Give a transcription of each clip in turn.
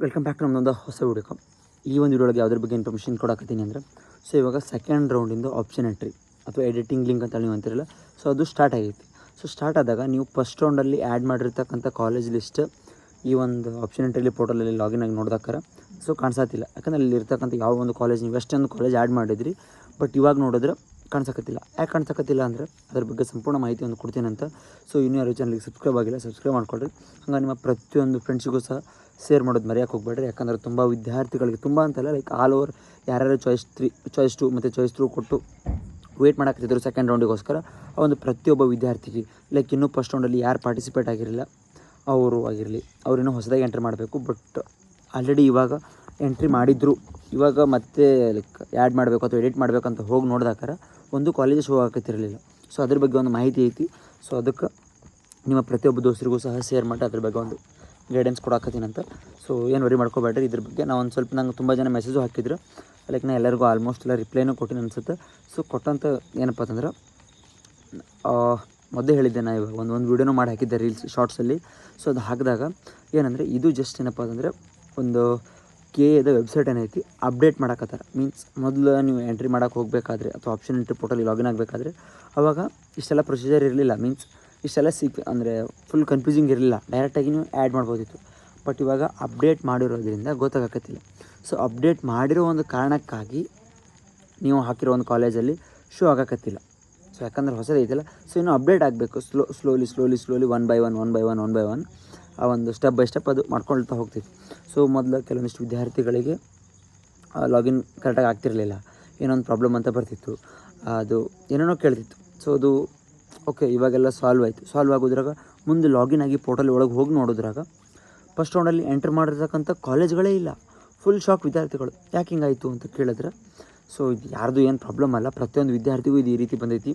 Welcome back to ನಮ್ಮದೊಂದು ಹೊಸ video. ಈ ಒಂದು ವಿಡಿಯೋ ಒಳಗೆ ಯಾವುದ್ರ ಬಗ್ಗೆ ಇನ್ಫಾರ್ಮೇಷನ್ ಕೊಡಾಕತ್ತೀನಿ ಅಂದರೆ, ಸೊ ಇವಾಗ ಸೆಕೆಂಡ್ ರೌಂಡಿಂದ ಆಪ್ಷನ್ ಎಂಟ್ರಿ ಅಥವಾ ಎಡಿಟಿಂಗ್ ಲಿಂಕ್ ಅಂತ ನೀವು ಅಂತಿರಲ್ಲ, ಸೊ ಅದು ಸ್ಟಾರ್ಟ್ ಆಗೈತಿ. ಸೊ ಸ್ಟಾರ್ಟ್ ಆದಾಗ ನೀವು ಫಸ್ಟ್ ರೌಂಡಲ್ಲಿ ಆ್ಯಡ್ ಮಾಡಿರ್ತಕ್ಕಂಥ ಕಾಲೇಜ್ ಲಿಸ್ಟ್ ಈ ಒಂದು ಆಪ್ಷನ್ ಎಂಟ್ರಿಲಿ ಪೋರ್ಟಲಲ್ಲಿ ಲಾಗಿನ್ ಆಗಿ ನೋಡಿದಾಕರ ಸೊ ಕಾಣಿಸತ್ತಿಲ್ಲ. ಯಾಕಂದರೆ ಅಲ್ಲಿ ಇರ್ತಕ್ಕಂಥ ಯಾವ ಒಂದು ಕಾಲೇಜ್ ನೀವು ಎಷ್ಟೊಂದು ಕಾಲೇಜ್ ಆ್ಯಡ್ ಮಾಡಿದ್ರಿ, ಬಟ್ ಇವಾಗ ನೋಡಿದ್ರೆ ಕಾಣಿಸಕತ್ತಿಲ್ಲ. ಯಾಕೆ ಕಾಣಿಸಕತ್ತಿಲ್ಲ ಅಂದರೆ ಅದ್ರ ಬಗ್ಗೆ ಸಂಪೂರ್ಣ ಮಾಹಿತಿ ಒಂದು ಕೊಡ್ತೀನಿ ಅಂತ. ಸೊ ಇನ್ನೂ ಯಾರು ಚಾನಲ್ಗೆ ಸಬ್ಸ್ಕ್ರೈಬ್ ಆಗಿಲ್ಲ, ಸಬ್ಸ್ಕ್ರೈಬ್ ಮಾಡ್ಕೊಳ್ರಿ. ಹಂಗೆ ನಿಮ್ಮ ಪ್ರತಿಯೊಂದು ಫ್ರೆಂಡ್ಸಿಗೂ ಸಹ ಶೇರ್ ಮಾಡೋದು ಮರೆಯೋಕೆ ಹೋಗ್ಬೇಡ್ರಿ. ಯಾಕಂದರೆ ತುಂಬ ವಿದ್ಯಾರ್ಥಿಗಳಿಗೆ ತುಂಬ ಅಂತಲ್ಲ, ಲೈಕ್ ಆಲ್ ಓವರ್ ಯಾರ್ಯಾರು ಚಾಯ್ಸ್ 2 ಮತ್ತು ಚಾಯ್ಸ್ 3 ಕೊಟ್ಟು ವೇಟ್ ಮಾಡಾಕತ್ತಿದ್ರು ಸೆಕೆಂಡ್ ರೌಂಡಿಗೋಸ್ಕರ, ಆ ಒಂದು ಪ್ರತಿಯೊಬ್ಬ ವಿದ್ಯಾರ್ಥಿಗೆ ಲೈಕ್ ಇನ್ನೂ ಫಸ್ಟ್ ರೌಂಡಲ್ಲಿ ಯಾರು ಪಾರ್ಟಿಸಿಪೇಟ್ ಆಗಿರಲಿಲ್ಲ ಅವರು ಆಗಿರಲಿ, ಅವ್ರಿನ್ನೂ ಹೊಸದಾಗಿ ಎಂಟ್ರಿ ಮಾಡಬೇಕು. ಬಟ್ ಆಲ್ರೆಡಿ ಇವಾಗ ಎಂಟ್ರಿ ಮಾಡಿದ್ರು, ಇವಾಗ ಮತ್ತೆ ಲೈಕ್ ಆ್ಯಡ್ ಮಾಡಬೇಕು ಅಥವಾ ಎಡಿಟ್ ಮಾಡಬೇಕಂತ ಹೋಗಿ ನೋಡಿದಾಕರ ಒಂದು ಕಾಲೇಜ್ ಶೋ ಆಗತ್ತಿರಲಿಲ್ಲ. ಸೊ ಅದ್ರ ಬಗ್ಗೆ ಒಂದು ಮಾಹಿತಿ ಐತಿ. ಸೊ ಅದಕ್ಕೆ ನಿಮ್ಮ ಪ್ರತಿಯೊಬ್ಬ ದೋಸ್ತರಿಗೂ ಸಹ ಶೇರ್ ಮಾಡಿ ಅದ್ರ ಬಗ್ಗೆ ಒಂದು ಗೈಡೆನ್ಸ್ ಕೊಡಾಕತ್ತೀನಂತ. ಸೊ ಏನು ವರಿ ಮಾಡ್ಕೋಬೇಡ್ರಿ ಇದ್ರ ಬಗ್ಗೆ. ನಾವು ಒಂದು ಸ್ವಲ್ಪ ನಂಗೆ ತುಂಬ ಜನ ಮೆಸೇಜು ಹಾಕಿದ್ರು, ಲೈಕ್ ನಾನು ಎಲ್ಲರಿಗೂ ಆಲ್ಮೋಸ್ಟ್ ಎಲ್ಲ ರಿಪ್ಲೈನೂ ಕೊಟ್ಟಿನಿ ಅನಿಸುತ್ತೆ. ಸೊ ಕೊಟ್ಟಂತ ಏನಪ್ಪ ಅಂತಂದ್ರೆ, ಮೊದಲೇ ಹೇಳಿದ್ದೆ ನಾ ಇವಾಗ ಒಂದು ವೀಡಿಯೋನೂ ಮಾಡಿ ಹಾಕಿದ್ದೆ ರೀಲ್ಸ್ ಶಾರ್ಟ್ಸಲ್ಲಿ. ಸೊ ಅದು ಹಾಕಿದಾಗ ಏನಂದರೆ, ಇದು ಜಸ್ಟ್ ಏನಪ್ಪ ಅಂತಂದರೆ ಒಂದು KAದ ವೆಬ್ಸೈಟ್ ಏನೈತಿ ಅಪ್ಡೇಟ್ ಮಾಡಕತ್ತಾರೆ. ಮೀನ್ಸ್ ಮೊದಲು ನೀವು ಎಂಟ್ರಿ ಮಾಡೋಕೆ ಹೋಗಬೇಕಾದ್ರೆ ಅಥವಾ ಆಪ್ಷನ್ ಎಂಟ್ರಿ ಪೋರ್ಟಲ್ ಲಾಗಿನ್ ಆಗಬೇಕಾದ್ರೆ ಅವಾಗ ಇಷ್ಟೆಲ್ಲ ಪ್ರೊಸೀಜರ್ ಇರಲಿಲ್ಲ. ಮೀನ್ಸ್ ಇಷ್ಟೆಲ್ಲ ಅಂದರೆ ಫುಲ್ ಕನ್ಫ್ಯೂಸಿಂಗ್ ಇರಲಿಲ್ಲ, ಡೈರೆಕ್ಟಾಗಿ ನೀವು ಆ್ಯಡ್ ಮಾಡ್ಬೋದಿತ್ತು. ಬಟ್ ಇವಾಗ ಅಪ್ಡೇಟ್ ಮಾಡಿರೋದ್ರಿಂದ ಗೊತ್ತಾಗತ್ತಿಲ್ಲ. ಸೊ ಅಪ್ಡೇಟ್ ಮಾಡಿರೋ ಒಂದು ಕಾರಣಕ್ಕಾಗಿ ನೀವು ಹಾಕಿರೋ ಒಂದು ಕಾಲೇಜಲ್ಲಿ ಶೋ ಆಗಕತ್ತಿಲ್ಲ. ಸೊ ಯಾಕಂದರೆ ಹೊಸದೈತಿಲ್ಲ. ಸೊ ಇನ್ನೂ ಅಪ್ಡೇಟ್ ಆಗಬೇಕು. ಸ್ಲೋಲಿ ಒನ್ ಬೈ ಒನ್ ಆ ಒಂದು ಸ್ಟೆಪ್ ಬೈ ಸ್ಟೆಪ್ ಅದು ಮಾಡ್ಕೊಳ್ತಾ ಹೋಗ್ತೀವಿ. ಸೊ ಮೊದಲು ಕೆಲವೊಂದಿಷ್ಟು ವಿದ್ಯಾರ್ಥಿಗಳಿಗೆ ಲಾಗಿನ್ ಕರೆಕ್ಟಾಗಿ ಆಗ್ತಿರಲಿಲ್ಲ, ಏನೊಂದು ಪ್ರಾಬ್ಲಮ್ ಅಂತ ಬರ್ತಿತ್ತು, ಅದು ಏನೇನೋ ಕೇಳ್ತಿತ್ತು. ಸೊ ಅದು ಓಕೆ, ಇವಾಗೆಲ್ಲ ಸಾಲ್ವ್ ಆಯಿತು. ಸಾಲ್ವ್ ಆಗೋದ್ರಾಗ ಮುಂದೆ ಲಾಗಿನ್ ಆಗಿ ಪೋರ್ಟಲ್ ಒಳಗೆ ಹೋಗಿ ನೋಡೋದ್ರಾಗ ಫಸ್ಟ್ ರೌಂಡಲ್ಲಿ ಎಂಟ್ರ್ ಮಾಡಿರ್ತಕ್ಕಂಥ ಕಾಲೇಜ್ಗಳೇ ಇಲ್ಲ. ಫುಲ್ ಶಾಕ್ ವಿದ್ಯಾರ್ಥಿಗಳು. ಯಾಕೆ ಹಿಂಗಾಯಿತು ಅಂತ ಕೇಳಿದ್ರೆ, ಸೊ ಇದು ಯಾರ್ದು ಏನು ಪ್ರಾಬ್ಲಮ್ ಅಲ್ಲ, ಪ್ರತಿಯೊಂದು ವಿದ್ಯಾರ್ಥಿಗೂ ಇದು ಈ ರೀತಿ ಬಂದೈತಿ.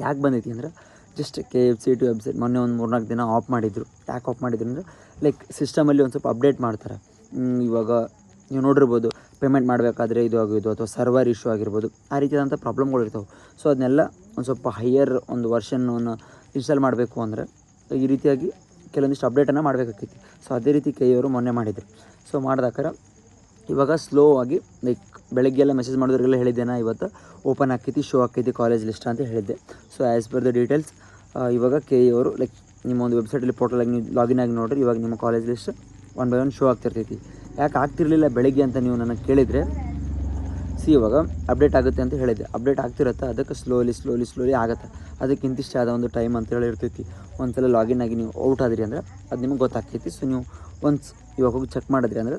ಯಾಕೆ ಬಂದೈತಿ ಅಂದರೆ, ಜಸ್ಟ್ KFC ಟು ವೆಬ್ಸೈಟ್ ಮೊನ್ನೆ ಒಂದು 3-4 ದಿನ ಆಫ್ ಮಾಡಿದರು. ಯಾಕೆ ಆಫ್ ಮಾಡಿದ್ರು ಅಂದರೆ, ಲೈಕ್ ಸಿಸ್ಟಮಲ್ಲಿ ಒಂದು ಸ್ವಲ್ಪ ಅಪ್ಡೇಟ್ ಮಾಡ್ತಾರೆ. ಇವಾಗ ನೀವು ನೋಡಿರ್ಬೋದು, ಪೇಮೆಂಟ್ ಮಾಡಬೇಕಾದ್ರೆ ಇದು ಆಗೋದು ಅಥವಾ ಸರ್ವರ್ ಇಶ್ಯೂ ಆಗಿರ್ಬೋದು, ಆ ರೀತಿಯಾದಂಥ ಪ್ರಾಬ್ಲಮ್ಗಳು ಇರ್ತಾವೆ. ಸೊ ಅದನ್ನೆಲ್ಲ ಒಂದು ಸ್ವಲ್ಪ ಹೈಯರ್ ಒಂದು ವರ್ಷನ್ನು ಇನ್ಸ್ಟಾಲ್ ಮಾಡಬೇಕು ಅಂದರೆ ಈ ರೀತಿಯಾಗಿ ಕೆಲವೊಂದಿಷ್ಟು ಅಪ್ಡೇಟನ್ನು ಮಾಡಬೇಕಾಗ್ತೈತಿ. ಸೊ ಅದೇ ರೀತಿ KA ಮೊನ್ನೆ ಮಾಡಿದರು. ಸೊ ಮಾಡಿದಾಕರ ಇವಾಗ ಸ್ಲೋ ಆಗಿ ಲೈಕ್ ಬೆಳಗ್ಗೆಲ್ಲ ಮೆಸೇಜ್ ಮಾಡೋದ್ರಿಗೆಲ್ಲ ಹೇಳಿದ್ದೇನೆ, ಇವತ್ತು ಓಪನ್ ಆಕೈತಿ, ಶೋ ಆಕೈತಿ ಕಾಲೇಜ್ ಲಿಸ್ಟ್ ಅಂತ ಹೇಳಿದ್ದೆ. So as per the details ಇವಾಗ KA ಲೈಕ್ ನಿಮ್ಮ ಒಂದು ವೆಬ್ಸೈಟಲ್ಲಿ ಪೋರ್ಟಲಾಗಿ ನೀವು ಲಾಗಿನ್ ಆಗಿ ನೋಡಿರಿ, ಇವಾಗ ನಿಮ್ಮ college list one by one show ಆಗ್ತಿರ್ತೈತಿ. ಯಾಕೆ ಆಗ್ತಿರಲಿಲ್ಲ ಬೆಳಗ್ಗೆ ಅಂತ ನೀವು ನನಗೆ ಕೇಳಿದರೆ, ಇವಾಗ ಅಪ್ಡೇಟ್ ಆಗುತ್ತೆ ಅಂತ ಹೇಳಿದ್ದೆ. ಅಪ್ಡೇಟ್ ಆಗ್ತಿರುತ್ತೆ, ಅದಕ್ಕೆ ಸ್ಲೋಲಿ ಆಗುತ್ತೆ. ಅದಕ್ಕೆ ಇಂತಿಷ್ಟೇ ಆದ ಒಂದು ಟೈಮ್ ಅಂತ ಹೇಳಿ ಇರ್ತೈತಿ. ಒಂದು ಸಲ ಲಾಗಿನ್ ಆಗಿ ನೀವು ಔಟ್ ಆದ್ರಿ ಅಂದರೆ ಅದು ನಿಮಗೆ ಗೊತ್ತಾಗ್ತೈತಿ. ಸೊ ನೀವು ಒನ್ಸ್ ಇವಾಗ ಹೋಗಿ ಚೆಕ್ ಮಾಡಿದ್ರಿ ಅಂದರೆ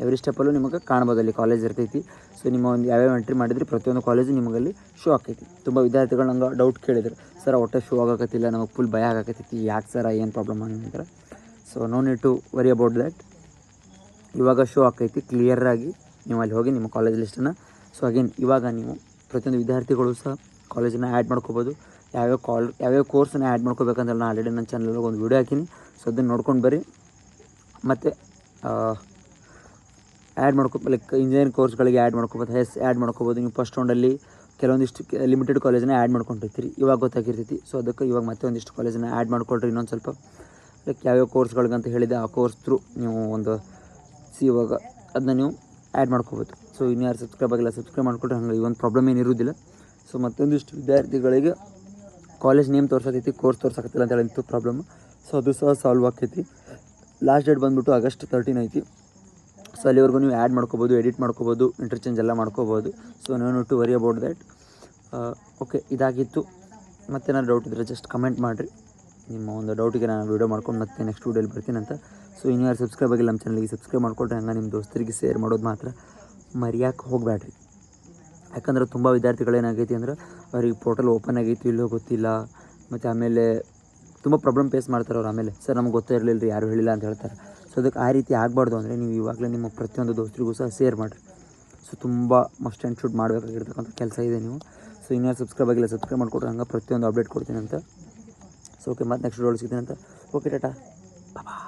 ಎವ್ರಿ ಸ್ಟೆಪ್ಪಲ್ಲೂ ನಿಮಗೆ ಕಾಣ್ಬೋದು, ಅಲ್ಲಿ ಕಾಲೇಜ್ ಇರ್ತೈತಿ. ಸೊ ನಿಮ್ಮ ಒಂದು ಯಾವ್ಯಾವ ಎಂಟ್ರಿ ಮಾಡಿದ್ರಿ ಪ್ರತಿಯೊಂದು ಕಾಲೇಜು ನಿಮಗಲ್ಲಿ ಶೋ ಆಕೈತಿ. ತುಂಬ ವಿದ್ಯಾರ್ಥಿಗಳು ನಂಗೆ ಡೌಟ್ ಕೇಳಿದ್ರು, ಸರ್ ಒಟ್ಟೆ ಶೋ ಆಗಕತ್ತಿಲ್ಲ, ನಮಗೆ ಫುಲ್ ಭಯ ಆಗಕತ್ತೈತಿ, ಯಾಕೆ ಸರ ಏನು ಪ್ರಾಬ್ಲಮ್ ಅಂತಾರೆ. So no need to worry about that. ಇವಾಗ ಶೋ ಆಕೈತಿ ಕ್ಲಿಯರಾಗಿ, ನೀವು ಅಲ್ಲಿ ಹೋಗಿ ನಿಮ್ಮ ಕಾಲೇಜ್ ಲಿಸ್ಟನ್ನು. ಸೊ ಅಗೇನ್ ಇವಾಗ ನೀವು ಪ್ರತಿಯೊಂದು ವಿದ್ಯಾರ್ಥಿಗಳು ಸಹ ಕಾಲೇಜನ್ನು ಆ್ಯಡ್ ಮಾಡ್ಕೋಬೋದು. ಯಾವ್ಯಾವ ಕೋರ್ಸನ್ನು ಆ್ಯಡ್ ಮಾಡ್ಕೋಬೇಕಂದ್ರೆ ನಾನು ಆಲ್ರೆಡಿ ನನ್ನ ಚಾನಲಲ್ಲಿ ಒಂದು ವೀಡಿಯೋ ಹಾಕೀನಿ. ಸೊ ಅದನ್ನು ನೋಡ್ಕೊಂಡು ಬರ್ರಿ. ಮತ್ತು ಆ್ಯಡ್ ಲೈಕ್ ಇಂಜಿನಿಯರಿಂಗ್ ಕೋರ್ಸ್ಗಳಿಗೆ ಆ್ಯಡ್ ಮಾಡ್ಕೋಬೋದು, ಆ್ಯಡ್ ಮಾಡ್ಕೋಬೋದು. ನೀವು ಫಸ್ಟ್ ರೌಂಡಲ್ಲಿ ಕೆಲವೊಂದಿಷ್ಟು ಲಿಮಿಟೆಡ್ ಕಾಲೇಜನ್ನ ಆ್ಯಡ್ ಮಾಡ್ಕೊಂಡಿರ್ತೀರಿ, ಇವಾಗ ಗೊತ್ತಾಗಿರ್ತೈತಿ. ಸೊ ಅದಕ್ಕೆ ಇವಾಗ ಮತ್ತೆ ಒಂದಿಷ್ಟು ಕಾಲೇಜನ್ನು ಆ್ಯಡ್ ಮಾಡ್ಕೊಳ್ರಿ. ಇನ್ನೊಂದು ಸ್ವಲ್ಪ ಲೈಕ್ ಯಾವ್ಯಾವ ಕೋರ್ಸ್ಗಳಿಗಂತ ಹೇಳಿದೆ, ಆ ಕೋರ್ಸ್ ಥ್ರೂ ನೀವು ಒಂದು ಇವಾಗ ಅದನ್ನ ನೀವು ಆ್ಯಡ್ ಮಾಡ್ಕೋಬೋದು. ಸೊ ಇನ್ನು ಯಾರು ಸಬ್ಸ್ಕ್ರೈಬ್ ಆಗಿಲ್ಲ, ಸಬ್ಸ್ಕ್ರೈಬ್ ಮಾಡ್ಕೊಳ್ರಿ. ಹಂಗೆ ಈ ಒಂದು ಪ್ರಾಬ್ಲಮ್ ಏನು ಇರೋದಿಲ್ಲ. ಸೊ ಮತ್ತೊಂದಿಷ್ಟು ವಿದ್ಯಾರ್ಥಿಗಳಿಗೆ ಕಾಲೇಜ್ ನೇಮ್ ತೋರ್ಸಕೈತಿ, ಕೋರ್ಸ್ ತೋರ್ಸಕತ್ತಿಲ್ಲ ಅಂತ ಹೇಳಿತ್ತು ಪ್ರಾಬ್ಲಮ್. ಸೊ ಅದು ಸಹ ಸಾಲ್ವ್ ಆಕೈತಿ. ಲಾಸ್ಟ್ ಡೇಟ್ ಬಂದುಬಿಟ್ಟು August 13 ಐತಿ. ಸೊ ಅಲ್ಲಿವರೆಗೂ ನೀವು ಆ್ಯಡ್ ಮಾಡ್ಕೋಬೋದು, ಎಡಿಟ್ ಮಾಡ್ಕೋಬೋದು, ಇಂಟರ್ಚೇಂಜ್ ಎಲ್ಲ ಮಾಡ್ಕೋಬೋದು. So no need to worry about that. Okay, ಇದಾಗಿತ್ತು. ಮತ್ತೇನಾದ್ರು ಡೌಟ್ ಇದ್ದರೆ ಜಸ್ಟ್ ಕಮೆಂಟ್ ಮಾಡಿರಿ. ನಿಮ್ಮ ಒಂದು ಡೌಟಿಗೆ ನಾನು ವೀಡಿಯೋ ಮಾಡ್ಕೊಂಡು ಮತ್ತೆ ನೆಕ್ಸ್ಟ್ ವೀಡಿಯೋಲಿ ಬರ್ತೀನಿ ಅಂತ. ಸೊ ಇನ್ನು ಯಾರು ಸಬ್ಸ್ಕ್ರೈಬ್ ಆಗಿಲ್ಲ ನಮ್ಮ ಚಾನಲ್ಗೆ ಸಬ್ಸ್ಕ್ರೈಬ್ ಮಾಡ್ಕೊಳ್ರಿ. ಹಂಗೆ ನಿಮ್ಮ ದೋಸ್ತರಿಗೆ ಶೇರ್ ಮಾಡೋದು ಮಾತ್ರ ಮರೆಯೋಕೆ ಹೋಗಬೇಡ್ರಿ. ಯಾಕಂದ್ರೆ ತುಂಬ ವಿದ್ಯಾರ್ಥಿಗಳು ಏನಾಗೈತಿ ಅಂದ್ರೆ, ಅವ್ರಿಗೆ ಪೋರ್ಟಲ್ ಓಪನ್ ಆಗೈತಿ ಇಲ್ಲೋ ಗೊತ್ತಿಲ್ಲ. ಮತ್ತು ಆಮೇಲೆ ತುಂಬ ಪ್ರಾಬ್ಲಮ್ ಫೇಸ್ ಮಾಡ್ತಾರೆ ಅವ್ರು. ಆಮೇಲೆ ಸರ್ ನಮ್ಗೆ ಗೊತ್ತೇ ಇರಲಿಲ್ಲ ರೀ, ಯಾರೂ ಹೇಳಿಲ್ಲ ಅಂತ ಹೇಳ್ತಾರೆ. ಸೊ ಅದಕ್ಕೆ ಆ ರೀತಿ ಆಗಬಾರ್ದು ಅಂದರೆ ನೀವು ಇವಾಗಲೇ ನಿಮ್ಮ ಪ್ರತಿಯೊಂದು ದೋಸ್ತರಿಗೂ ಸಹ ಶೇರ್ ಮಾಡಿರಿ. ಸೊ ತುಂಬ ಮಸ್ಟ್ ಆ್ಯಂಡ್ ಶುಡ್ ಮಾಡಬೇಕಾಗಿರ್ತಕ್ಕಂಥ ಕೆಲಸ ಇದೆ ನೀವು. ಸೊ ಇನ್ನೂ ಸಬ್ಸ್ಕ್ರೈಬ್ ಆಗಿಲ್ಲ, ಸಬ್ಸ್ಕ್ರೈಬ್ ಮಾಡಿಕೊಡ್ರಿ. ಹಂಗೆ ಪ್ರತಿಯೊಂದು ಅಪ್ಡೇಟ್ ಕೊಡ್ತೀನಿ ಅಂತ. ಸೊ ಓಕೆ, ಮತ್ತೆ ನೆಕ್ಸ್ಟ್ ವಿಡಿಯೋ ಸಿಗ್ತೀನಿ ಅಂತ. ಓಕೆ, ಟಾಟಾ, ಬಾಯ್.